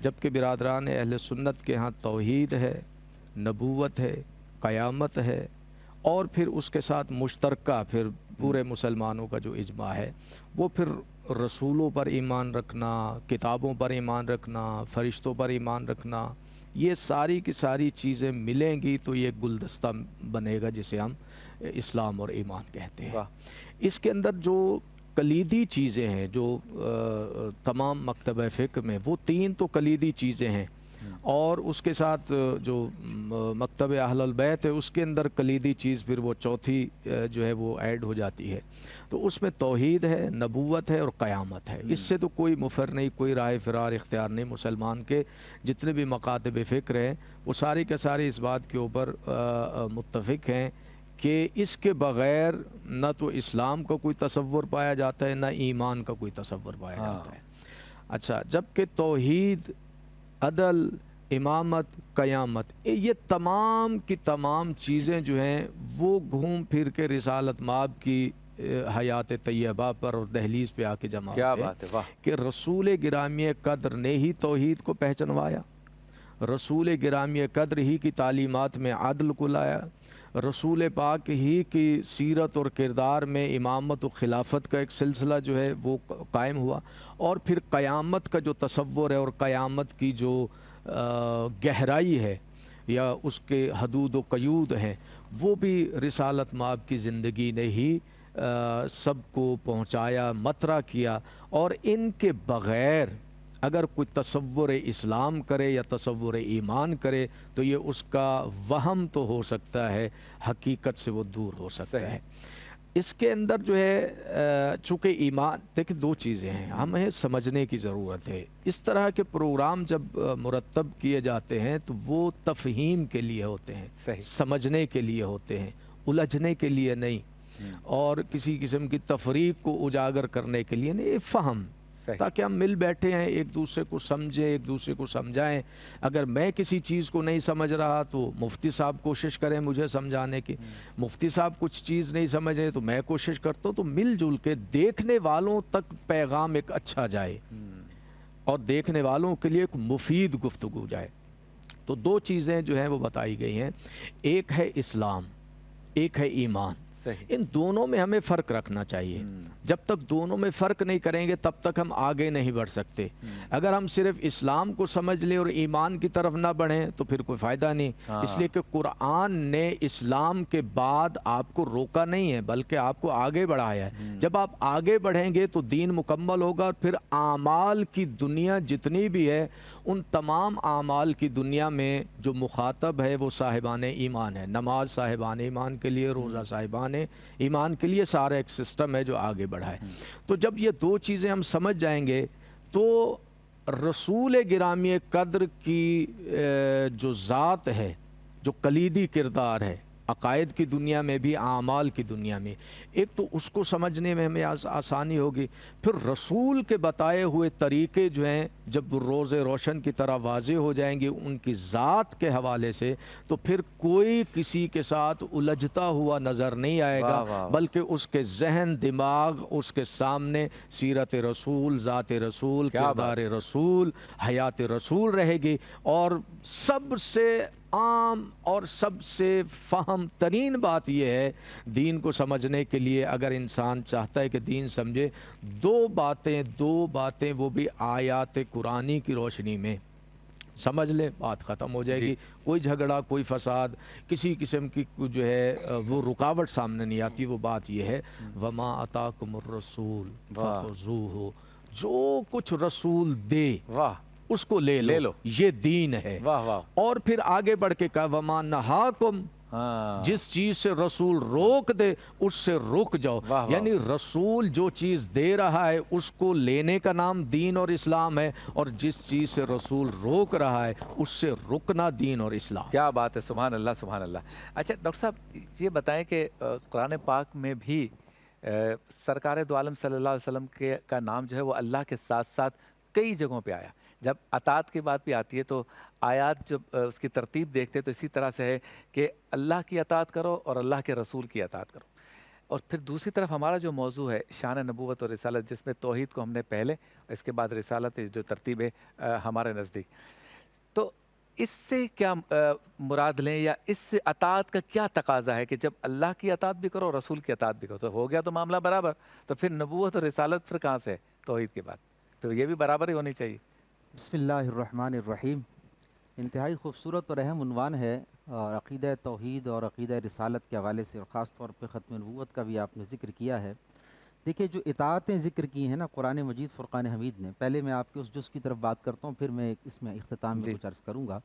جبکہ برادران اہل سنت کے ہاں توحید ہے، نبوت ہے، قیامت ہے، اور پھر اس کے ساتھ مشترکہ پھر پورے مسلمانوں کا جو اجماع ہے وہ پھر رسولوں پر ایمان رکھنا، کتابوں پر ایمان رکھنا، فرشتوں پر ایمان رکھنا، یہ ساری کی ساری چیزیں ملیں گی تو یہ گلدستہ بنے گا جسے ہم اسلام اور ایمان کہتے ہیں۔ واہ، اس کے اندر جو کلیدی چیزیں ہیں جو تمام مکتبہ فقہ میں، وہ 3 تو کلیدی چیزیں ہیں، اور اس کے ساتھ جو مکتب اہل البیت ہے اس کے اندر کلیدی چیز پھر وہ چوتھی جو ہے وہ ایڈ ہو جاتی ہے، تو اس میں توحید ہے، نبوت ہے اور قیامت ہے۔ اس سے تو کوئی مفر نہیں، کوئی راہ فرار اختیار نہیں، مسلمان کے جتنے بھی مکاتب فکر ہیں وہ سارے کے سارے اس بات کے اوپر متفق ہیں کہ اس کے بغیر نہ تو اسلام کا کوئی تصور پایا جاتا ہے، نہ ایمان کا کوئی تصور پایا جاتا ہے۔ اچھا، جبکہ توحید، عدل، امامت، قیامت، یہ تمام کی تمام چیزیں جو ہیں وہ گھوم پھر کے رسالت مآب کی حیات طیبہ پر اور دہلیز پہ آ کے جمع کیا ہوتے ہیں بات ہے، واہ، کہ رسول گرامی قدر نے ہی توحید کو پہچنوایا، رسول گرامی قدر ہی کی تعلیمات میں عدل کو لایا، رسول پاک ہی کی سیرت اور کردار میں امامت و خلافت کا ایک سلسلہ جو ہے وہ قائم ہوا، اور پھر قیامت کا جو تصور ہے اور قیامت کی جو گہرائی ہے یا اس کے حدود و قیود ہیں وہ بھی رسالت مآب کی زندگی نے ہی سب کو پہنچایا، مطرح کیا، اور ان کے بغیر اگر کوئی تصور اسلام کرے یا تصور ایمان کرے تو یہ اس کا وہم تو ہو سکتا ہے، حقیقت سے وہ دور ہو سکتا ہے۔ اس کے اندر جو ہے چونکہ ایمان، دیکھیں 2 چیزیں ہیں ہمیں سمجھنے کی ضرورت ہے۔ اس طرح کے پروگرام جب مرتب کیے جاتے ہیں تو وہ تفہیم کے لیے ہوتے ہیں، صحیح، سمجھنے کے لیے ہوتے ہیں، الجھنے کے لیے نہیں، اور کسی قسم کی تفریق کو اجاگر کرنے کے لیے نہیں، فہم، تاکہ ہم مل بیٹھے ہیں، ایک دوسرے کو سمجھیں، ایک دوسرے کو سمجھائیں۔ اگر میں کسی چیز کو نہیں سمجھ رہا تو مفتی صاحب کوشش کریں مجھے سمجھانے کی، مفتی صاحب کچھ چیز نہیں سمجھ رہے تو میں کوشش کرتا ہوں، تو مل جل کے دیکھنے والوں تک پیغام ایک اچھا جائے اور دیکھنے والوں کے لیے ایک مفید گفتگو جائے۔ تو 2 چیزیں جو ہیں وہ بتائی گئی ہیں، ایک ہے اسلام، ایک ہے ایمان۔ ان دونوں میں ہمیں فرق رکھنا چاہیے، جب تک دونوں میں فرق نہیں کریں گے تب تک ہم آگے نہیں بڑھ سکتے۔ اگر ہم صرف اسلام کو سمجھ لیں اور ایمان کی طرف نہ بڑھیں تو پھر کوئی فائدہ نہیں، اس لیے کہ قرآن نے اسلام کے بعد آپ کو روکا نہیں ہے بلکہ آپ کو آگے بڑھایا ہے۔ جب آپ آگے بڑھیں گے تو دین مکمل ہوگا، اور پھر اعمال کی دنیا جتنی بھی ہے ان تمام اعمال کی دنیا میں جو مخاطب ہے وہ صاحبان ایمان ہے۔ نماز صاحبان ایمان کے لیے، روزہ صاحبان ایمان کے لیے، سارا ایک سسٹم ہے جو آگے بڑھا ہے۔ تو جب یہ 2 چیزیں ہم سمجھ جائیں گے تو رسول گرامی قدر کی جو ذات ہے، جو کلیدی کردار ہے عقائد کی دنیا میں بھی، اعمال کی دنیا میں، ایک تو اس کو سمجھنے میں ہمیں آسانی ہوگی، پھر رسول کے بتائے ہوئے طریقے جو ہیں جب روز روشن کی طرح واضح ہو جائیں گے ان کی ذات کے حوالے سے، تو پھر کوئی کسی کے ساتھ الجھتا ہوا نظر نہیں آئے گا، بلکہ اس کے ذہن، دماغ، اس کے سامنے سیرت رسول، ذات رسول، کردار رسول، حیات رسول رہے گی، اور سب سے عام اور سب سے فہم ترین بات یہ ہے دین کو سمجھنے کے لیے، اگر انسان چاہتا ہے کہ دین سمجھے، 2 باتیں وہ بھی آیات قرآنی کی روشنی میں سمجھ لے، بات ختم ہو جائے گی۔ کوئی جھگڑا، کوئی فساد، کسی قسم کی جو ہے وہ رکاوٹ سامنے نہیں آتی۔ وہ بات یہ ہے وَمَا أَتَاكُمُ الرَّسُولُ فَخُذُوهُ، جو کچھ رسول دے اس کو لے لو، یہ دین ہے۔ اور پھر آگے بڑھ کے کہا وَمَا نَهَاكُمْ، جس چیز سے رسول روک دے اس سے رک جاؤ، یعنی رسول جو چیز دے رہا ہے اس کو لینے کا نام دین اور اسلام ہے، اور جس چیز سے رسول روک رہا ہے اس سے رکنا دین اور اسلام۔ کیا بات ہے، سبحان اللہ، سبحان اللہ۔ اچھا ڈاکٹر صاحب یہ بتائیں کہ قرآن پاک میں بھی سرکار دو عالم صلی اللہ علیہ وسلم کا نام جو ہے وہ اللہ کے ساتھ ساتھ کئی جگہوں پہ آیا۔ جب اطاعت کی بات بھی آتی ہے تو آیات جب اس کی ترتیب دیکھتے تو اسی طرح سے ہے کہ اللہ کی اطاعت کرو اور اللہ کے رسول کی اطاعت کرو۔ اور پھر دوسری طرف ہمارا جو موضوع ہے شان نبوت اور رسالت، جس میں توحید کو ہم نے پہلے، اس کے بعد رسالت جو ترتیب ہے ہمارے نزدیک، تو اس سے کیا مراد لیں، یا اس سے اطاعت کا کیا تقاضا ہے کہ جب اللہ کی اطاعت بھی کرو اور رسول کی اطاعت بھی کرو، تو ہو گیا تو معاملہ برابر. تو پھر نبوت اور رسالت پھر کہاں سے ہے توحید کے بعد؟ تو یہ بھی برابر ہی ہونی چاہیے. بسم اللہ الرحمن الرحیم. انتہائی خوبصورت اور اہم عنوان ہے، اور عقیدہ توحید اور عقیدہ رسالت کے حوالے سے، اور خاص طور پہ ختم نبوت کا بھی آپ نے ذکر کیا ہے. دیکھیے، جو اطاعتیں ذکر کی ہیں نا قرآن مجید فرقان حمید نے، پہلے میں آپ کے اس جز کی طرف بات کرتا ہوں، پھر میں اس میں اختتام میں جی. کچھ عرض کروں گا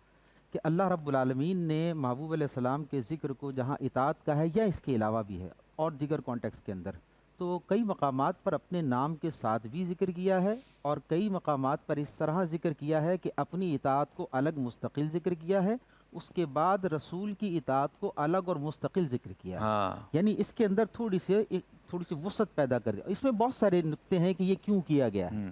کہ اللہ رب العالمین نے محبوب علیہ السلام کے ذکر کو جہاں اطاعت کا ہے یا اس کے علاوہ بھی ہے اور دیگر کانٹیکس کے اندر، تو کئی مقامات پر اپنے نام کے ساتھ بھی ذکر کیا ہے، اور کئی مقامات پر اس طرح ذکر کیا ہے کہ اپنی اطاعت کو الگ مستقل ذکر کیا ہے، اس کے بعد رسول کی اطاعت کو الگ اور مستقل ذکر کیا ہے. ہاں. یعنی اس کے اندر تھوڑی سی وسعت پیدا کر دیا. اس میں بہت سارے نکتے ہیں کہ یہ کیوں کیا گیا ہے.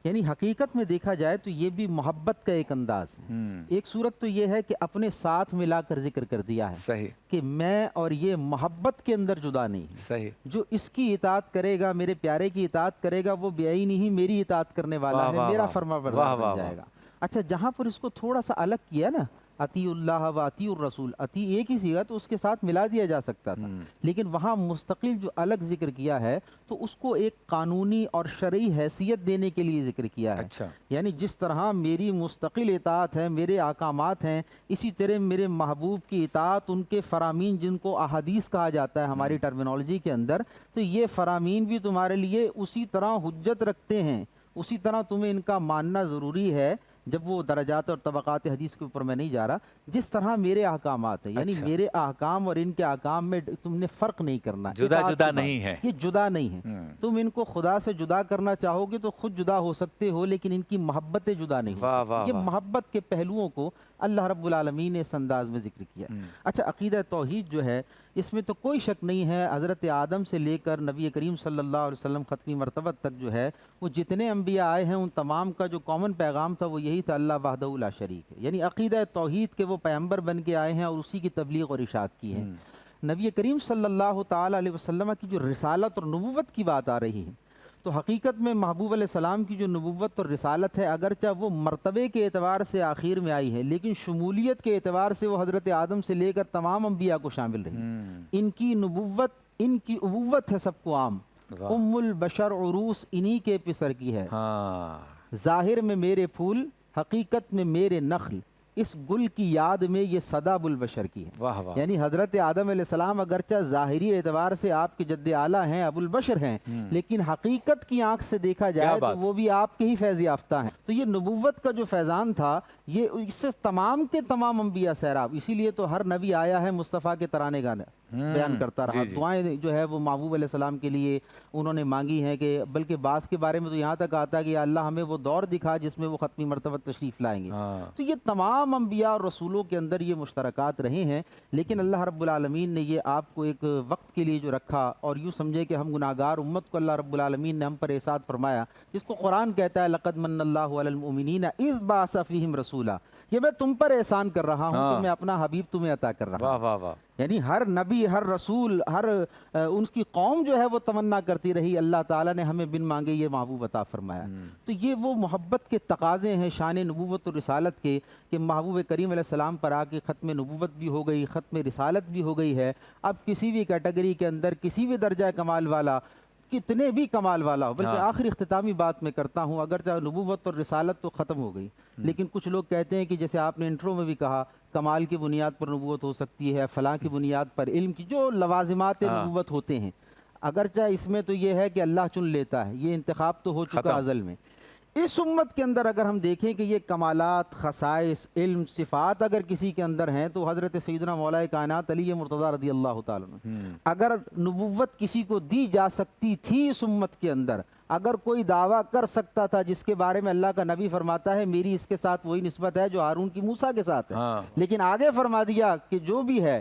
یعنی حقیقت میں دیکھا جائے تو یہ بھی محبت کا ایک انداز ہے. ایک صورت تو یہ ہے کہ اپنے ساتھ ملا کر ذکر کر دیا ہے صحیح. کہ میں اور یہ محبت کے اندر جدا نہیں. صحیح. جو اس کی اطاعت کرے گا، میرے پیارے کی اطاعت کرے گا، وہ بعینی ہی میری اطاعت کرنے والا ہے، میرا فرما بردار بن جائے گا. اچھا، جہاں پر اس کو تھوڑا سا الگ کیا نا، اطیع اللہ و اطیع الرسول، اطیع ایک ہی صیغہ تو اس کے ساتھ ملا دیا جا سکتا تھا، لیکن وہاں مستقل جو الگ ذکر کیا ہے تو اس کو ایک قانونی اور شرعی حیثیت دینے کے لیے ذکر کیا ہے. اچھا. یعنی جس طرح میری مستقل اطاعت ہے، میرے احکامات ہیں، اسی طرح میرے محبوب کی اطاعت، ان کے فرامین جن کو احادیث کہا جاتا ہے ہماری ٹرمینالوجی کے اندر، تو یہ فرامین بھی تمہارے لیے اسی طرح حجت رکھتے ہیں، اسی طرح تمہیں ان کا ماننا ضروری ہے. جب وہ درجات اور طبقات حدیث کے اوپر میں نہیں جا رہا، جس طرح میرے احکامات ہیں، یعنی اچھا. میرے احکام اور ان کے احکام میں تم نے فرق نہیں کرنا. جدا اطاعت جدا کے بعد نہیں ہے. یہ جدا نہیں ہے. تم ان کو خدا سے جدا کرنا چاہو گے تو خود جدا ہو سکتے ہو، لیکن ان کی محبتیں جدا نہیں ہو سکتی. یہ محبت کے پہلوؤں کو اللہ رب العالمین نے اس انداز میں ذکر کیا. اچھا، عقیدہ توحید جو ہے، اس میں تو کوئی شک نہیں ہے، حضرت آدم سے لے کر نبی کریم صلی اللہ علیہ وسلم ختمی مرتبہ تک جو ہے، وہ جتنے انبیاء آئے ہیں ان تمام کا جو کامن پیغام تھا وہ یہی تھا، اللہ وحدہ لا شریک ہے. یعنی عقیدہ توحید کے وہ پیغمبر بن کے آئے ہیں اور اسی کی تبلیغ اور ارشاد کی ہے. نبی کریم صلی اللہ تعالی علیہ وسلم کی جو رسالت اور نبوت کی بات آ رہی ہے، تو حقیقت میں محبوب علیہ السلام کی جو نبوت اور رسالت ہے، اگرچہ وہ مرتبے کے اعتبار سے آخر میں آئی ہے، لیکن شمولیت کے اعتبار سے وہ حضرت آدم سے لے کر تمام انبیاء کو شامل رہی. ان کی نبوت، ان کی ابوت ہے سب کو عام. ام البشر عروس انہی کے پسر کی ہے. ظاہر میں میرے پھول، حقیقت میں میرے نخل، اس گل کی یاد میں یہ صدا ابوالبشر کی ہے. واہ واہ. یعنی حضرت آدم علیہ السلام اگرچہ ظاہری اعتبار سے آپ کے جد اعلیٰ ہیں، ابوالبشر ہیں، لیکن حقیقت کی آنکھ سے دیکھا جائے تو وہ بھی آپ کے ہی فیض یافتہ ہیں. تو یہ نبوت کا جو فیضان تھا، یہ اس سے تمام کے تمام انبیاء سیراب. اسی لیے تو ہر نبی آیا ہے مصطفیٰ کے ترانے گانے بیان کرتا رہا. دعائیں جو ہے وہ محبوب علیہ السلام کے لیے انہوں نے مانگی ہیں، کہ بلکہ بعض کے بارے میں تو یہاں تک آتا ہے کہ یا اللہ ہمیں وہ دور دکھا جس میں وہ ختمی مرتبہ تشریف لائیں گے. تو یہ تمام انبیاء اور رسولوں کے اندر یہ مشترکات رہے ہیں، لیکن اللہ رب العالمین نے یہ آپ کو ایک وقت کے لیے جو رکھا، اور یوں سمجھے کہ ہم گناہگار امت کو اللہ رب العالمین نے ہم پر احسان فرمایا، جس کو قرآن کہتا ہے لقد من اللہ علی المؤمنین اذ بعث فیہم رسولا. یہ میں تم پر احسان کر رہا ہوں کہ میں اپنا حبیب تمہیں عطا کر رہا ہوں. واہ واہ واہ. یعنی ہر نبی، ہر رسول، ہر ان کی قوم جو ہے وہ تمنا کرتی رہی، اللہ تعالیٰ نے ہمیں بن مانگے یہ محبوب عطا فرمایا. تو یہ وہ محبت کے تقاضے ہیں شان نبوت و رسالت کے، کہ محبوب کریم علیہ السلام پر آ کے ختم نبوت بھی ہو گئی، ختم رسالت بھی ہو گئی ہے. اب کسی بھی کیٹیگری کے اندر کسی بھی درجہ کمال والا، کتنے بھی کمال والا ہو، بلکہ آخری اختتامی بات میں کرتا ہوں، اگرچہ نبوت اور رسالت تو ختم ہو گئی، لیکن کچھ لوگ کہتے ہیں کہ جیسے آپ نے انٹرو میں بھی کہا، کمال کی بنیاد پر نبوت ہو سکتی ہے، فلاں کی بنیاد پر، علم کی جو لوازمات نبوت ہوتے ہیں. اگرچہ اس میں تو یہ ہے کہ اللہ چن لیتا ہے، یہ انتخاب تو ہو چکا ازل میں. اس امت کے اندر اگر ہم دیکھیں کہ یہ کمالات، خصائص، علم، صفات اگر کسی کے اندر ہیں تو حضرت سیدنا مولا کائنات علی مرتضیٰ رضی اللہ تعالیٰ عنہ. اگر نبوت کسی کو دی جا سکتی تھی اس امت کے اندر، اگر کوئی دعویٰ کر سکتا تھا جس کے بارے میں اللہ کا نبی فرماتا ہے میری اس کے ساتھ وہی نسبت ہے جو ہارون کی موسیٰ کے ساتھ ہے، لیکن آگے فرما دیا کہ جو بھی ہے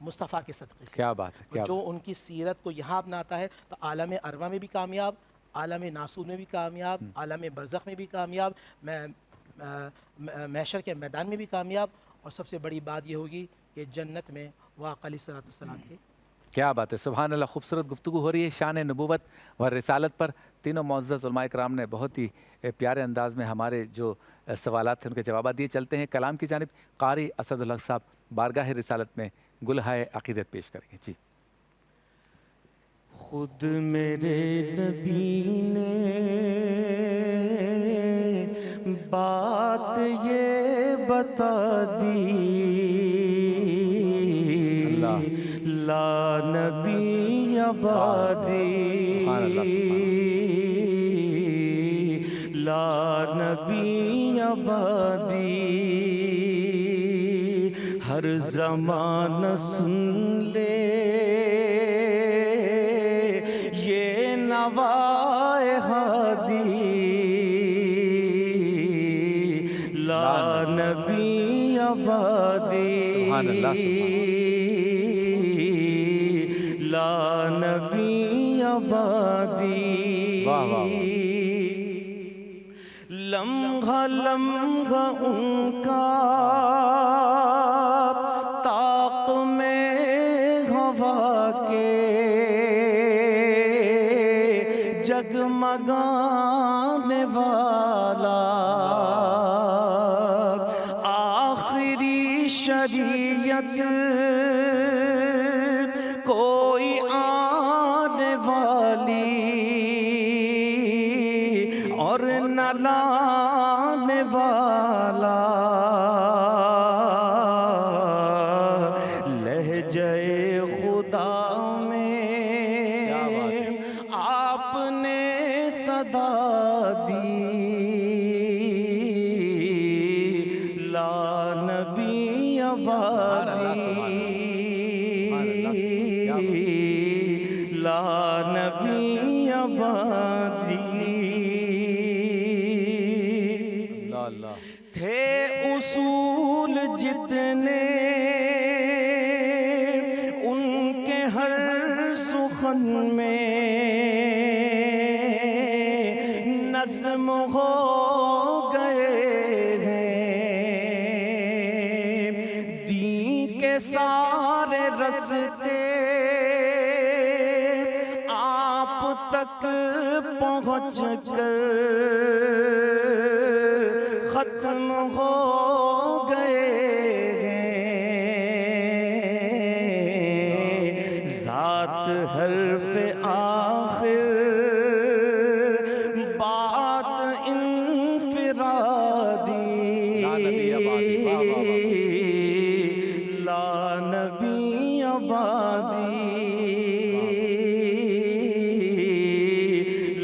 مصطفیٰ کے صدقے سے. کیا بات ہے, کیا جو ان کی سیرت کو یہاں اپناتا ہے تو عالم ارواح میں بھی کامیاب, عالم ناسور میں بھی کامیاب, عالم برزخ میں بھی کامیاب, محشر کے میدان میں بھی کامیاب, اور سب سے بڑی بات یہ ہوگی کہ جنت میں وہ آقا علیہ الصلوۃ والسلام کے. کیا بات ہے, سبحان اللہ. خوبصورت گفتگو ہو رہی ہے شان نبوت و رسالت پر. تینوں معزز علماء کرام نے بہت ہی پیارے انداز میں ہمارے جو سوالات تھے ان کے جوابات دیے. چلتے ہیں کلام کی جانب. قاری اسد الحق صاحب بارگاہ رسالت میں گلہائے عقیدت پیش کریں گے. جی. خود میرے نبی نے بات یہ بتا دی, لا نبی آبادی, لا نبی آبادی, ہر زمانہ سن لے یہ نوائے ہادی, لا نبی آبادی, لا نبی آبادی. لمحہ لمحہ ان کا طاق میں ہوا کے جگمگانے والا, آخری شریعت کوئی آنے والی اور نہ لانے والا, لہجۂ خدا میں آپ نے صدا دی, لا نبی آبادی, لا نبی آبادی. تھے اصول جتنے ان کے ہر سخن میں نظم ہو گئے ہیں, دین کے سارے رستے آپ تک پہنچ کر ختم ہو گئے ہیں, ذات حرف آخر بات انفرادی, لا نبی آبادی,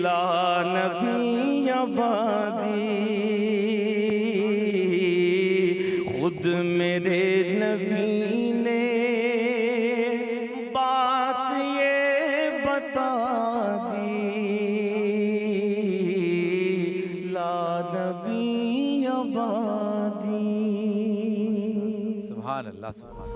لا نبی آبادی. خود میرے نبی نے بات یہ بتا دی, لا نبی آبادی. سبحان اللہ, سبحان اللہ.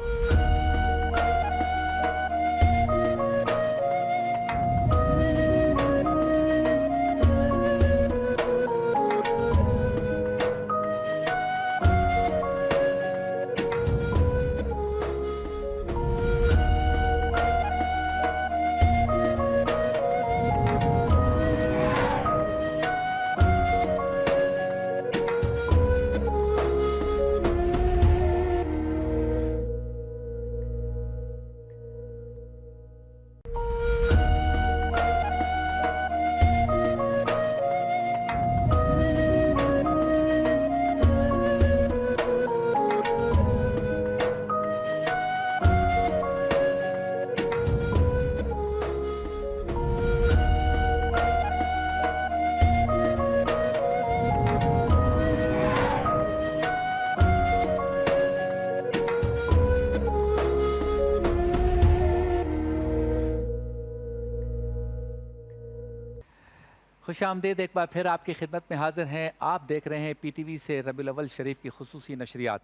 خوش آمدید ایک بار پھر آپ کی خدمت میں حاضر ہیں. آپ دیکھ رہے ہیں پی ٹی وی سے ربیع الاول شریف کی خصوصی نشریات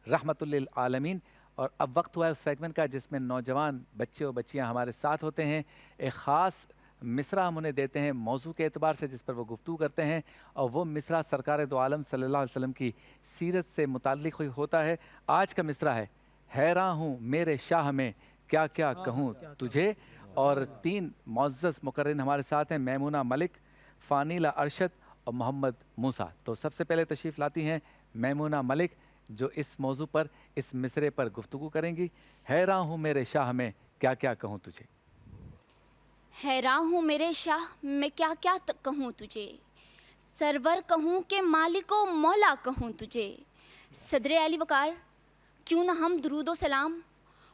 رحمت للعالمین. اور اب وقت ہوا ہے اس سیگمنٹ کا جس میں نوجوان بچے اور بچیاں ہمارے ساتھ ہوتے ہیں. ایک خاص مصرع ہم انہیں دیتے ہیں موضوع کے اعتبار سے جس پر وہ گفتگو کرتے ہیں, اور وہ مصرع سرکار دو عالم صلی اللہ علیہ وسلم کی سیرت سے متعلق ہوتا ہے. آج کا مصرع ہے حیران ہوں میرے شاہ میں کیا کیا کہوں تجھے. اور 3 معزز مقررین ہمارے ساتھ ہیں, میمونہ ملک, فانیلہ ارشد اور محمد موسیٰ. تو سب سے پہلے تشریف لاتی ہیں میمونہ ملک جو اس موضوع پر, اس مصرعے پر گفتگو کریں گی. حیران ہوں میرے شاہ میں کیا کیا کہوں تجھے. حیران ہوں میرے شاہ میں کیا کیا کہوں تجھے, سرور کہوں کہ مالک و مولا کہوں تجھے. صدر علی وقار کیوں نہ ہم درود و سلام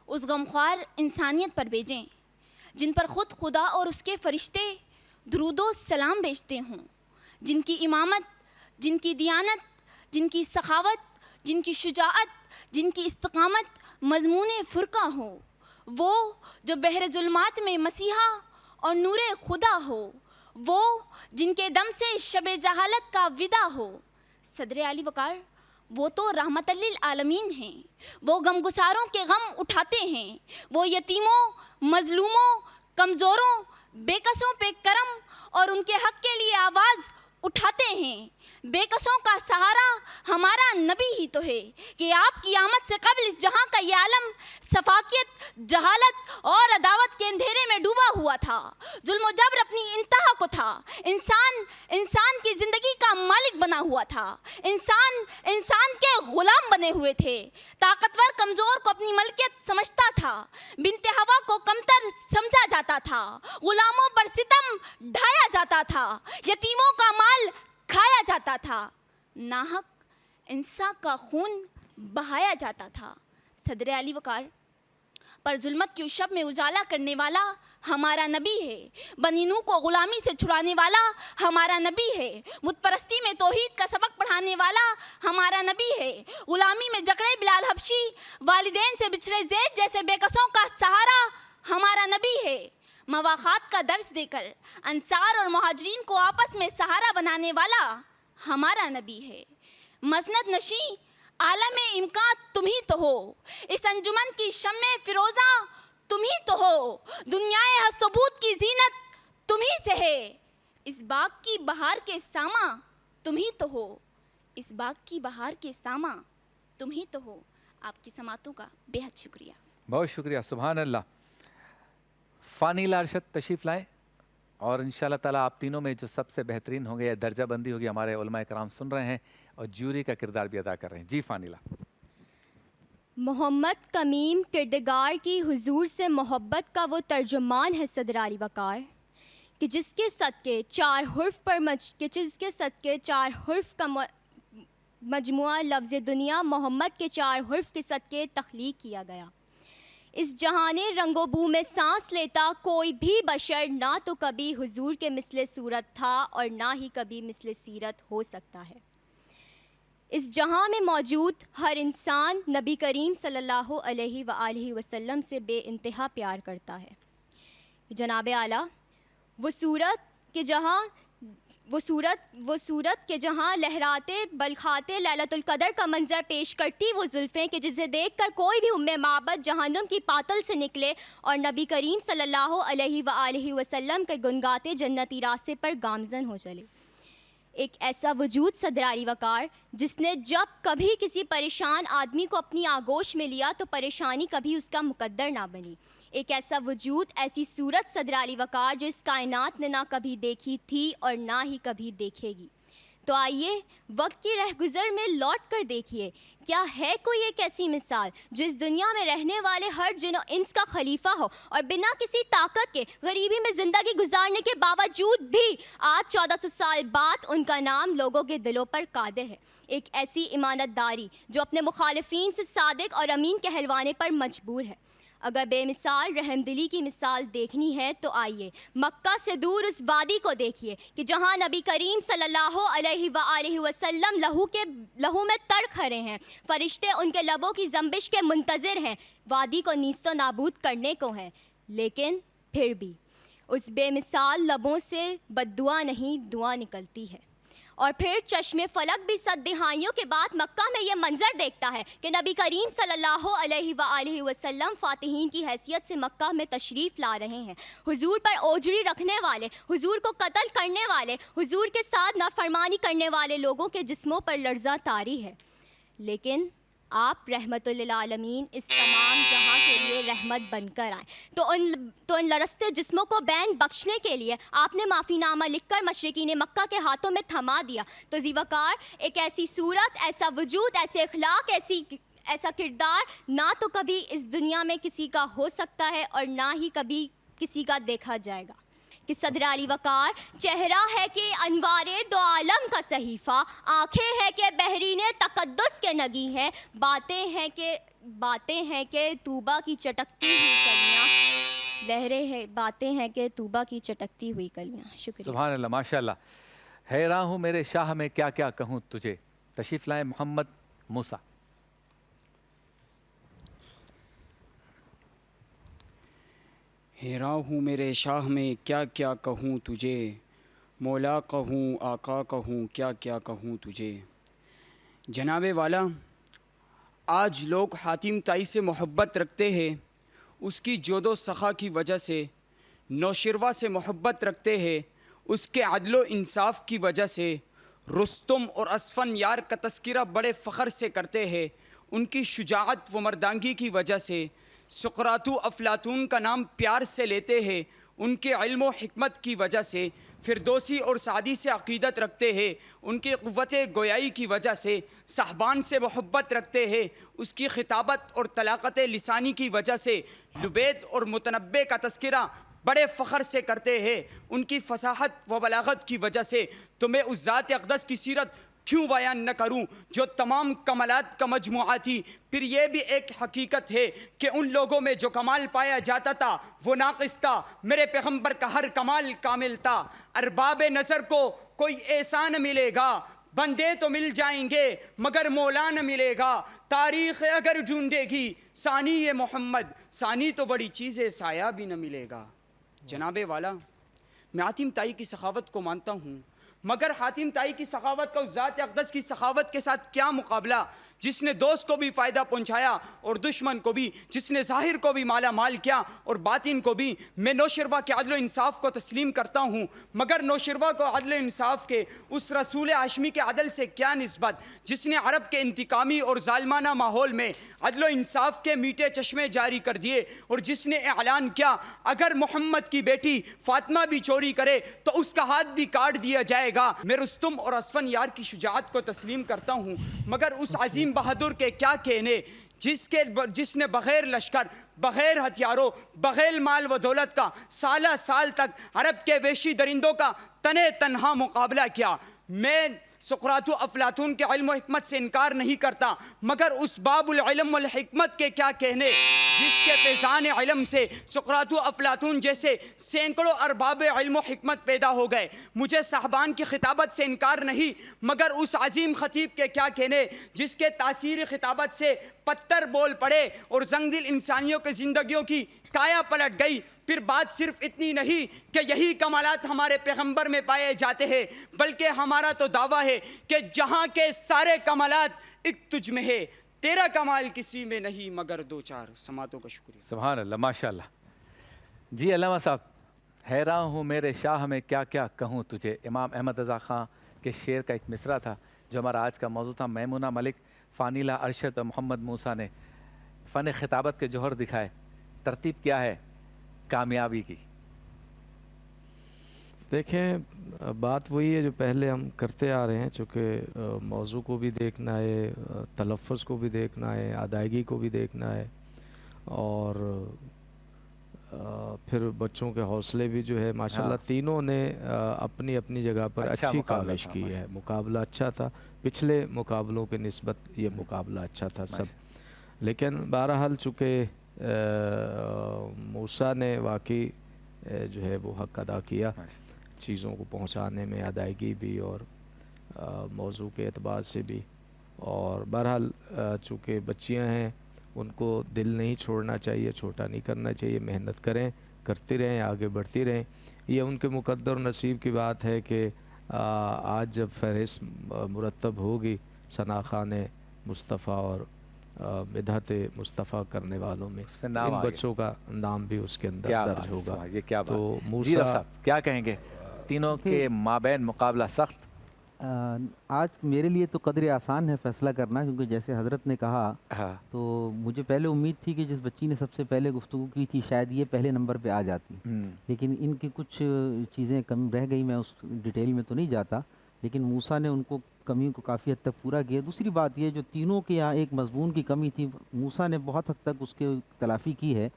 اس غمخوار انسانیت پر بھیجیں جن پر خود خدا اور اس کے فرشتے درود و سلام بھیجتے ہوں, جن کی امامت, جن کی دیانت, جن کی سخاوت, جن کی شجاعت, جن کی استقامت مضمون فرقہ ہو, وہ جو بحر ظلمات میں مسیحا اور نور خدا ہو, وہ جن کے دم سے شب جہالت کا ودا ہو. صدر علی وقار وہ تو رحمت للعالمین ہیں, وہ غمگساروں کے غم اٹھاتے ہیں, وہ یتیموں, مظلوموں, کمزوروں, بے کسوں پہ کرم اور ان کے حق کے لیے آواز اٹھاتے ہیں. بے کسوں کا سہارا ہمارا نبی ہی تو ہے کہ آپ کی آمد سے قبل اس جہاں کا یہ عالم سفاکیت, جہالت اور عداوت کے اندھیرے میں ڈوبا ہوا تھا. ظلم و جبر اپنی انتہا کو تھا. انسان کی زندگی کا مالک بنا ہوا تھا. انسان کے غلام بنے ہوئے تھے. طاقتور کمزور کو اپنی ملکیت سمجھتا تھا. بنت ہوا کو کمتر سمجھا جاتا تھا. غلاموں پر ستم ڈھایا جاتا تھا. یتیموں کا مال کھایا جاتا تھا. ناحق انسان کا خون بہایا جاتا تھا. صدر علی وقار پر ظلمت کی اس شب میں اجالا کرنے والا ہمارا نبی ہے. بنی نوح کو غلامی سے چھڑانے والا ہمارا نبی ہے. بت پرستی میں توحید کا سبق پڑھانے والا ہمارا نبی ہے. غلامی میں جکڑے بلال حبشی, والدین سے بچھڑے زید جیسے بے کسوں کا سہارا ہمارا نبی ہے. مواخات کا درس دے کر انصار اور مہاجرین کو آپس میں سہارا بنانے والا ہمارا نبی ہے. مسند نشیں عالم امکان تم ہی تو ہو. اس انجمن کی شمع فروزہ تم ہی تو ہو. دنیائے ہست و بود کی زینت تم ہی سے ہے. اس باغ کی بہار کے ساماں تم ہی تو ہو. اس باغ کی بہار کے ساماں تم ہی تو ہو. آپ کی سماعتوں کا بے حد شکریہ. بہت شکریہ. سبحان اللہ. فانیلہ ارشد تشریف لائیں, اور انشاءاللہ تعالیٰ آپ تینوں میں جو سب سے بہترین ہوں گے یا درجہ بندی ہوگی ہمارے علماء کرام سن رہے ہیں اور جیوری کا کردار بھی ادا کر رہے ہیں. جی فانیلہ. محمد کمیم کردگار کی حضور سے محبت کا وہ ترجمان ہے صدر علی وقار کہ جس کے صدقے 4 حرف کا مجموعہ لفظ دنیا محمد کے 4 حرف کے صدقے تخلیق کیا گیا. اس جہان رنگ و بو میں سانس لیتا کوئی بھی بشر نہ تو کبھی حضور کے مثل صورت تھا اور نہ ہی کبھی مثل سیرت ہو سکتا ہے. اس جہاں میں موجود ہر انسان نبی کریم صلی اللہ علیہ وآلہ وسلم سے بے انتہا پیار کرتا ہے. جناب اعلیٰ وہ صورت کے جہاں لہراتے بلکھاتے لیلۃ القدر کا منظر پیش کرتی وہ زلفیں کہ جسے دیکھ کر کوئی بھی معبد جہنم کی پاتل سے نکلے اور نبی کریم صلی اللہ علیہ وآلہ وسلم کے گنگاتے جنتی راستے پر گامزن ہو چلے. ایک ایسا وجود صدر علی وقار جس نے جب کبھی کسی پریشان آدمی کو اپنی آغوش میں لیا تو پریشانی کبھی اس کا مقدر نہ بنی. ایک ایسا وجود, ایسی صورت صدر علی وقار جو اس کائنات نے نہ کبھی دیکھی تھی اور نہ ہی کبھی دیکھے گی. تو آئیے وقت کی رہگزر میں لوٹ کر دیکھیے کیا ہے کوئی ایک ایسی مثال جو اس دنیا میں رہنے والے ہر جن و انس کا خلیفہ ہو اور بنا کسی طاقت کے غریبی میں زندگی گزارنے کے باوجود بھی آج 1400 سال بعد ان کا نام لوگوں کے دلوں پر قادر ہے. ایک ایسی امانت داری جو اپنے مخالفین سے صادق اور امین کہلوانے پر مجبور ہے. اگر بے مثال رحم دلی کی مثال دیکھنی ہے تو آئیے مکہ سے دور اس وادی کو دیکھیے کہ جہاں نبی کریم صلی اللہ علیہ وآلہ وسلم لہو میں تر کھڑے ہیں. فرشتے ان کے لبوں کی جنبش کے منتظر ہیں. وادی کو نیست و نابود کرنے کو ہیں, لیکن پھر بھی اس بے مثال لبوں سے بد دعا نہیں دعا نکلتی ہے. اور پھر چشم فلک بھی 7 دہائیوں کے بعد مکہ میں یہ منظر دیکھتا ہے کہ نبی کریم صلی اللہ علیہ وآلہ وسلم فاتحین کی حیثیت سے مکہ میں تشریف لا رہے ہیں. حضور پر اوجری رکھنے والے، حضور کو قتل کرنے والے، حضور کے ساتھ نافرمانی کرنے والے لوگوں کے جسموں پر لرزاں طاری ہے، لیکن آپ رحمت للعالمین اس تمام جہاں کے لیے رحمت بن کر آئیں. تو ان لرزتے جسموں کو بین بخشنے کے لیے آپ نے معافی نامہ لکھ کر مشرکین مکہ کے ہاتھوں میں تھما دیا. تو ذی وقار ایک ایسی صورت، ایسا وجود، ایسے اخلاق، ایسا کردار نہ تو کبھی اس دنیا میں کسی کا ہو سکتا ہے اور نہ ہی کبھی کسی کا دیکھا جائے گا کہ صدر علی وقار چہرہ ہے کہ انوار دو عالم کا صحیفہ، آنکھیں ہیں کہ بحرین تقدس کے نگی ہیں، باتیں ہیں کہ طوبہ کی چٹکتی ہوئی کلیاں، لہریں ہیں، باتیں ہیں کہ طوبہ کی چٹکتی ہوئی کلیاں. شکریہ. سبحان اللہ، ماشاءاللہ. حیران ہوں میرے شاہ میں کیا کیا کہوں تجھے. تشریف لائیں محمد موسیٰ. حیران ہوں میرے شاہ میں کیا کیا کہوں تجھے، مولا کہوں آقا کہوں کیا کیا کہوں تجھے. جناب والا، آج لوگ حاتم طائی سے محبت رکھتے ہیں، اس کی جود و سخا کی وجہ سے. نوشروہ سے محبت رکھتے ہیں، اس کے عدل و انصاف کی وجہ سے. رستم اور اسفن یار کا تذکرہ بڑے فخر سے کرتے ہیں، ان کی شجاعت و مردانگی کی وجہ سے. سقراط و افلاطون کا نام پیار سے لیتے ہیں، ان کے علم و حکمت کی وجہ سے. فردوسی اور سعدی سے عقیدت رکھتے ہیں، ان کی قوت گویائی کی وجہ سے. صحبان سے محبت رکھتے ہیں، اس کی خطابت اور طلاقت لسانی کی وجہ سے. لبید اور متنبع کا تذکرہ بڑے فخر سے کرتے ہیں، ان کی فصاحت و بلاغت کی وجہ سے. تو میں اس ذات اقدس کی سیرت کیوں بیان نہ کروں جو تمام کمالات کا مجموعہ تھی. پھر یہ بھی ایک حقیقت ہے کہ ان لوگوں میں جو کمال پایا جاتا تھا وہ ناقص تھا، میرے پیغمبر کا ہر کمال کامل تھا. ارباب نظر کو کوئی احسان ملے گا، بندے تو مل جائیں گے مگر مولا نہ ملے گا. تاریخ اگر ڈھونڈے گی ثانی یہ محمد، ثانی تو بڑی چیز ہے سایہ بھی نہ ملے گا. جناب والا، میں حاتم طائی کی سخاوت کو مانتا ہوں، مگر حاتم طائی کی سخاوت کا اس ذات اقدس کی سخاوت کے ساتھ کیا مقابلہ، جس نے دوست کو بھی فائدہ پہنچایا اور دشمن کو بھی، جس نے ظاہر کو بھی مالا مال کیا اور باطن کو بھی. میں نوشروہ کے عدل و انصاف کو تسلیم کرتا ہوں، مگر نوشروہ کو عدل و انصاف کے اس رسول ہاشمی کے عدل سے کیا نسبت جس نے عرب کے انتقامی اور ظالمانہ ماحول میں عدل و انصاف کے میٹھے چشمے جاری کر دیے، اور جس نے اعلان کیا اگر محمد کی بیٹی فاطمہ بھی چوری کرے تو اس کا ہاتھ بھی کاٹ دیا جائے گا. میں رستم اور اسفن یار کی شجاعت کو تسلیم کرتا ہوں، مگر اس عظیم بہادر کے کیا کہنے جس نے بغیر لشکر، بغیر ہتھیاروں، بغیر مال و دولت کا سالہ سال تک عرب کے وحشی درندوں کا تنے تنہا مقابلہ کیا. میں سقراط و افلاطون کے علم و حکمت سے انکار نہیں کرتا، مگر اس باب العلم والحکمت کے کیا کہنے جس کے فیضان علم سے سقراط و افلاطون جیسے سینکڑوں ارباب علم و حکمت پیدا ہو گئے. مجھے صحبان کی خطابت سے انکار نہیں، مگر اس عظیم خطیب کے کیا کہنے جس کے تاثیر خطابت سے پتھر بول پڑے اور زنگ دل انسانیوں کے زندگیوں کی کایا پلٹ گئی. پھر بات صرف اتنی نہیں کہ یہی کمالات ہمارے پیغمبر میں پائے جاتے ہیں، بلکہ ہمارا تو دعویٰ ہے کہ جہاں کے سارے کمالات ایک تجھ میں ہے، تیرا کمال کسی میں نہیں مگر دو چار. سماعتوں کا شکریہ. سبحان اللہ، ماشاءاللہ. جی علامہ صاحب، حیران ہوں میرے شاہ میں کیا کیا کہوں تجھے. امام احمد رضا خان کے شعر کا ایک مصرع تھا جو ہمارا آج کا موضوع تھا. میمونہ ملک، فانیلہ ارشد اور محمد موسیٰ نے فن خطابت کے جوہر دکھائے. ترتیب کیا ہے کامیابی کی؟ دیکھیں، بات وہی ہے جو پہلے ہم کرتے آ رہے ہیں، چونکہ موضوع کو بھی دیکھنا ہے، تلفظ کو بھی دیکھنا ہے، ادائیگی کو بھی دیکھنا ہے، اور پھر بچوں کے حوصلے بھی جو ہے ماشاءاللہ تینوں نے اپنی اپنی جگہ پر اچھی کاوش کی ہے. مقابلہ اچھا تھا، پچھلے مقابلوں کے نسبت یہ مقابلہ اچھا تھا سب. لیکن بہرحال چونکہ موسیٰ نے واقعی جو ہے وہ حق ادا کیا چیزوں کو پہنچانے میں، ادائیگی بھی اور موضوع کے اعتبار سے بھی. اور بہرحال چونکہ بچیاں ہیں ان کو دل نہیں چھوڑنا چاہیے، چھوٹا نہیں کرنا چاہیے، محنت کریں، کرتی رہیں، آگے بڑھتی رہیں. یہ ان کے مقدر و نصیب کی بات ہے کہ آج جب فہرست مرتب ہوگی ثنا خان مصطفیٰ اور مدحت مصطفیٰ کرنے والوں میں ان بچوں کا نام بھی اس کے اندر درج ہوگا. یہ کیا تو بات. موسیٰ جی ڈاکٹر صاحب کیا کہیں گے؟ تینوں کے مابین مقابلہ سخت. آج میرے لیے تو قدر آسان ہے فیصلہ کرنا، کیونکہ جیسے حضرت نے کہا تو مجھے پہلے امید تھی کہ جس بچی نے سب سے پہلے گفتگو کی تھی شاید یہ پہلے نمبر پہ آ جاتی، لیکن ان کی کچھ چیزیں کم رہ گئی. میں اس ڈیٹیل میں تو نہیں جاتا، لیکن موسیٰ نے ان کو کمیوں کو کافی حد تک پورا کیا. دوسری بات یہ جو تینوں کے یہاں ایک مضمون کی کمی تھی، موسیٰ نے بہت حد تک اس کے تلافی کی ہے.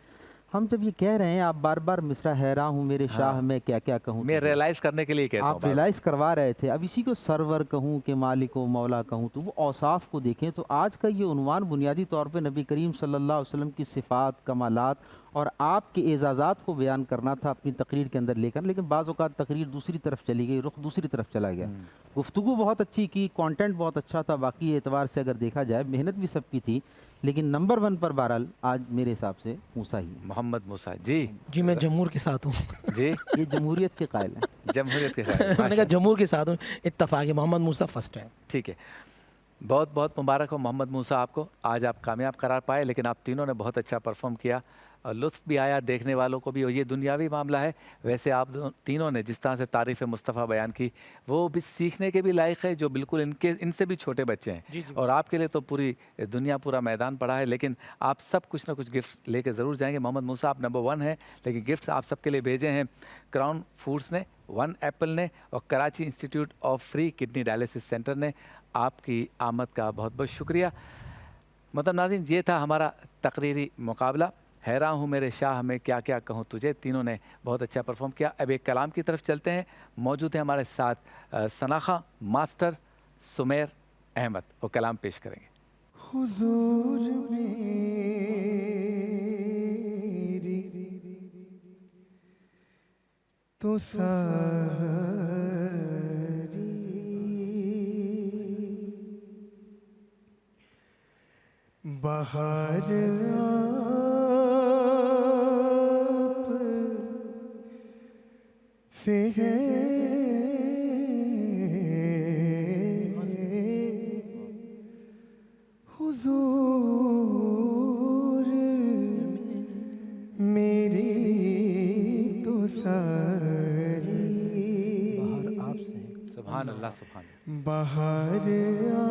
ہم جب یہ کہہ رہے ہیں آپ بار بار مصرع حیراں ہوں میرے شاہ میں کیا کیا کہوں، میں ریلائز کرنے کے لیے کہتا ہوں، آپ ریلائز کروا رہے تھے. اب اسی کو سرور کہوں کہ مالک و مولا کہوں، تو وہ اوصاف کو دیکھیں. تو آج کا یہ عنوان بنیادی طور پہ نبی کریم صلی اللہ علیہ وسلم کی صفات، کمالات اور آپ کے اعزازات کو بیان کرنا تھا اپنی تقریر کے اندر لے کر، لیکن بعض اوقات تقریر دوسری طرف چلی گئی، رخ دوسری طرف چلا گیا. گفتگو بہت اچھی کی، کانٹینٹ بہت اچھا تھا، باقی اعتبار سے اگر دیکھا جائے محنت بھی سب کی تھی، لیکن نمبر 1 پر بہرحال آج میرے حساب سے موسیٰ ہی ہے. محمد موسیٰ. جی جی میں جمہور کے ساتھ ہوں. جی یہ جمہوریت کے قائل ہیں. جمہوریت کے خیر. میں نے کہا جمہور کے ساتھ ہوں، اتفاق ہے محمد موسیٰ فرسٹ ہے. ٹھیک ہے، بہت بہت مبارک ہو محمد موسیٰ آپ کو. آج آپ کامیاب قرار پائے، لیکن آپ تینوں نے بہت اچھا پرفارم کیا اور لطف بھی آیا دیکھنے والوں کو بھی. اور یہ دنیاوی معاملہ ہے. ویسے آپ تینوں نے جس طرح سے تعریف مصطفیٰ بیان کی وہ بھی سیکھنے کے بھی لائق ہے، جو بالکل ان سے بھی چھوٹے بچے ہیں. اور آپ کے لیے تو پوری دنیا پورا میدان پڑا ہے، لیکن آپ سب کچھ نہ کچھ گفٹ لے کے ضرور جائیں گے. محمد موسیٰ آپ نمبر 1 ہیں، لیکن گفٹس آپ سب کے لیے بھیجے ہیں کراؤن فوڈس نے، 1 ایپل نے اور Karachi institute of free kidney dialysis centre نے. آپ کی آمد کا بہت بہت شکریہ. محترم ناظرین، یہ تھا ہمارا تقریری مقابلہ. حیراں ہوں میرے شاہ میں کیا کیا کہوں تجھے. تینوں نے بہت اچھا پرفارم کیا. اب ایک کلام کی طرف چلتے ہیں. موجود ہیں ہمارے ساتھ ثنا خان ماسٹر سمیر احمد، وہ کلام پیش کریں گے. حضور میری تو ساری بہار سے ہے، حضور میری تو ساری بہار آپ سے ہے. سبحان اللہ سبحان اللہ. بہار آپ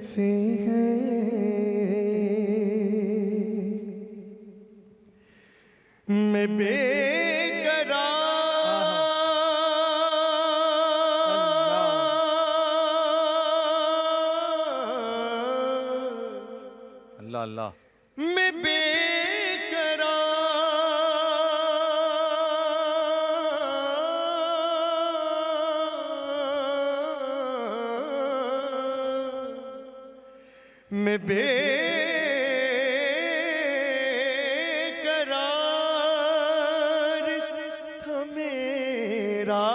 سے ہے، میں بے اللہ اللہ. میں بے میں بے قرار تھا میرا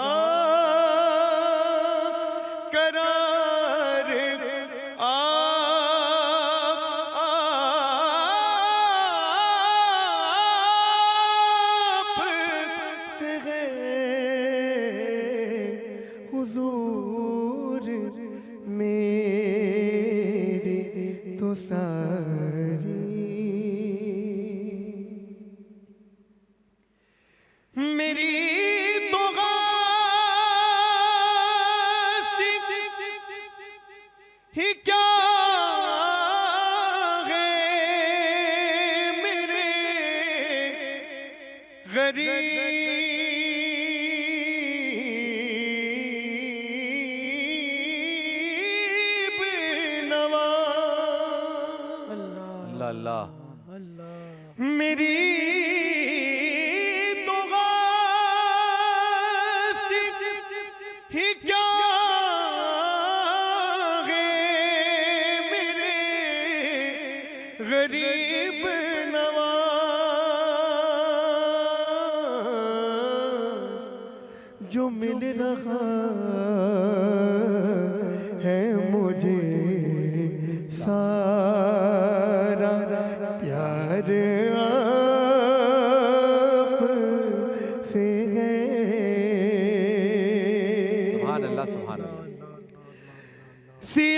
قرار آپ سے ہے، حضور میری تو ساری میری تو غاستی ہی کیا ہے، میرے غریب نواز. اللہ اللہ. میری تو غاستی ہی کیا ہے، میرے غریب نواز. جو مل رہا ہے مجھے سارا پیار آپ سے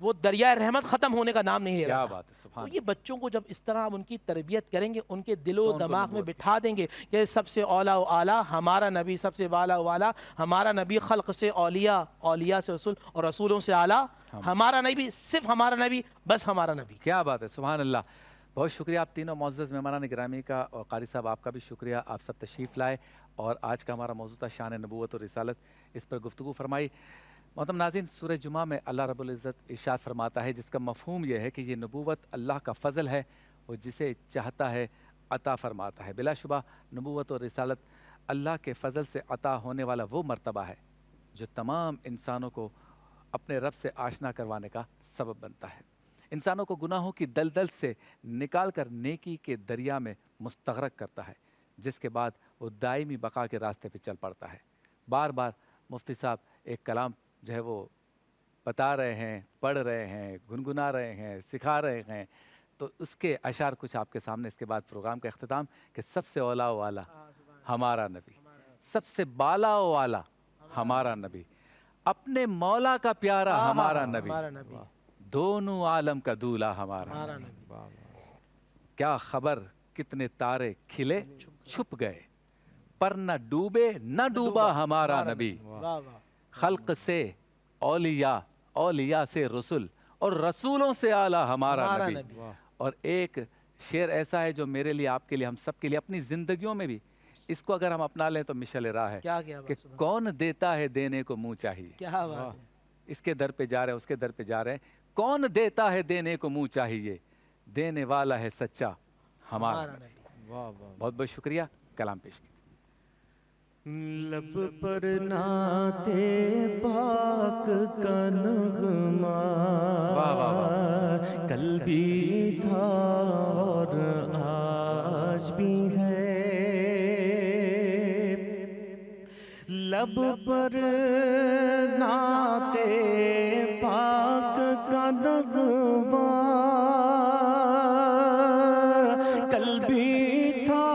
وہ دریائے رحمت ختم ہونے کا نام نہیں لے رہا کیا بات ہے، تو سبحان یہ بچوں کو جب اس طرح ان کی تربیت کریں گے، ان کے دل و تو ان کو دماغ میں نبوت بٹھا دیں گے کہ سب سے اولا و اعلیٰ ہمارا نبی، سب سے والا و اعلیٰ ہمارا نبی، خلق سے اولیاء، اولیاء سے رسول اور رسولوں سے اعلیٰ ہمارا نبی، صرف ہمارا نبی، بس ہمارا نبی. کیا بات ہے، سبحان اللہ. بہت شکریہ آپ تینوں معزز مہمانان گرامی کا، اور قاری صاحب آپ کا بھی شکریہ، آپ سب تشریف لائے اور آج کا ہمارا موضوع تھا شان نبوت اور رسالت، اس پر گفتگو فرمائی. محترم ناظرین، سورہ جمعہ میں اللہ رب العزت ارشاد فرماتا ہے، جس کا مفہوم یہ ہے کہ یہ نبوت اللہ کا فضل ہے، وہ جسے چاہتا ہے عطا فرماتا ہے. بلا شبہ نبوت اور رسالت اللہ کے فضل سے عطا ہونے والا وہ مرتبہ ہے جو تمام انسانوں کو اپنے رب سے آشنا کروانے کا سبب بنتا ہے، انسانوں کو گناہوں کی دلدل سے نکال کر نیکی کے دریا میں مستغرق کرتا ہے، جس کے بعد وہ دائمی بقا کے راستے پہ چل پڑتا ہے. بار بار مفتی صاحب ایک کلام جو ہے وہ بتا رہے ہیں، پڑھ رہے ہیں، گنگنا رہے ہیں، سکھا رہے ہیں، تو اس کے اشعار کچھ آپ کے سامنے، اس کے بعد پروگرام کا اختتام کہ سب سے اولا و اعلیٰ ہمارا نبی، سب سے بالا و اعلیٰ ہمارا نبی، اپنے مولا کا پیارا ہمارا نبی، دونوں عالم کا دولہا ہمارا نبی. کیا خبر کتنے تارے کھلے چھپ گئے، پر نہ ڈوبے نہ ڈوبا ہمارا نبی. خلق سے اولیاء، اولیاء سے رسول، اور رسولوں سے اعلیٰ ہمارا نبی. اور ایک شعر ایسا ہے جو میرے لیے، آپ کے لیے، ہم سب کے لیے، اپنی زندگیوں میں بھی اس کو اگر ہم اپنا لیں تو مشعل راہ ہے کہ کون دیتا ہے دینے کو منہ چاہیے. کیا بات ہے، اس کے در پہ جا رہے ہیں، اس کے در پہ جا رہے ہیں، کون دیتا ہے دینے کو منہ چاہیے، دینے والا ہے سچا ہمارا نبی. بہت بہت شکریہ. کلام پیش کیجیے. لب پر نعت پاک کا نغمہ کل بھی تھا اور آج بھی ہے. لب پر نعت پاک کا نغمہ کل بھی تھا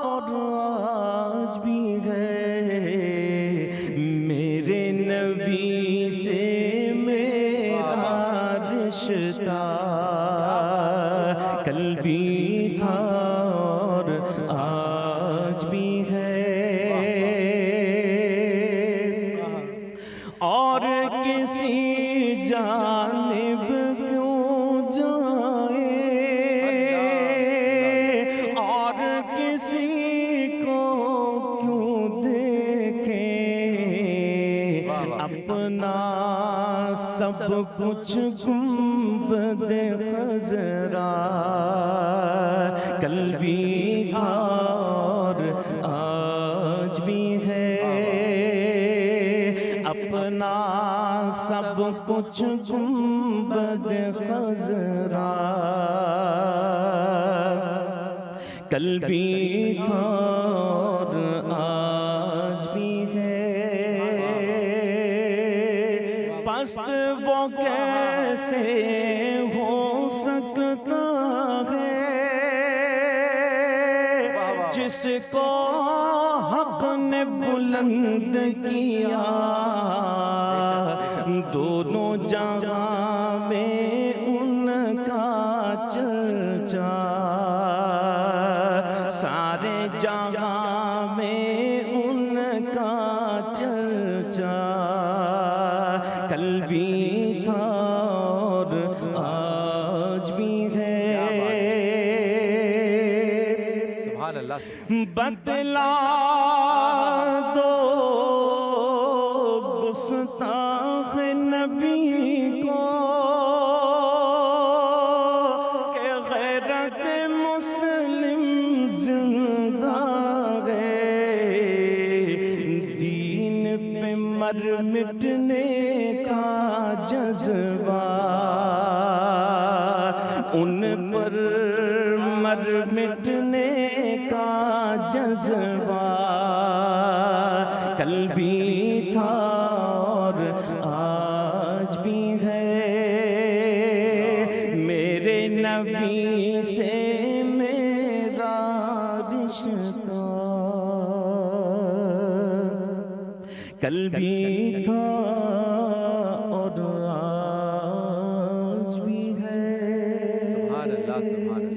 اور آج بھی ہے. میرے نبی سے میرا رشتہ کل بھی تھا اور آج بھی ہے. اور کسی جانب کیوں جائے اور کسی کو کیوں دیکھیں، اپنا سب کچھ گنبد خضرا کل بھی تھا اور آج بھی ہے. اپنا سب کچھ گنبد خضرا کل بھی تھا اور آج بھی ہے. پست وہ کیسے ہو سکتا ہے جس کو حق نے بلند کیا. دونوں جہاں میں ان کا چرچا، سارے جہاں میں ان کا چرچا کل بھی تھا اور آج بھی ہے. سبحان اللہ. بتلا دو گستاخ نبی کو کہ غیرت مسلم زندہ ہے. دین پہ مر مٹنے کا جذبہ ان پر مر مٹنے کا جذبہ کل بھی تھا اور آج بھی ہے. میرے نبی سے میرا رشتہ کل بھی تھا اور آج سبحان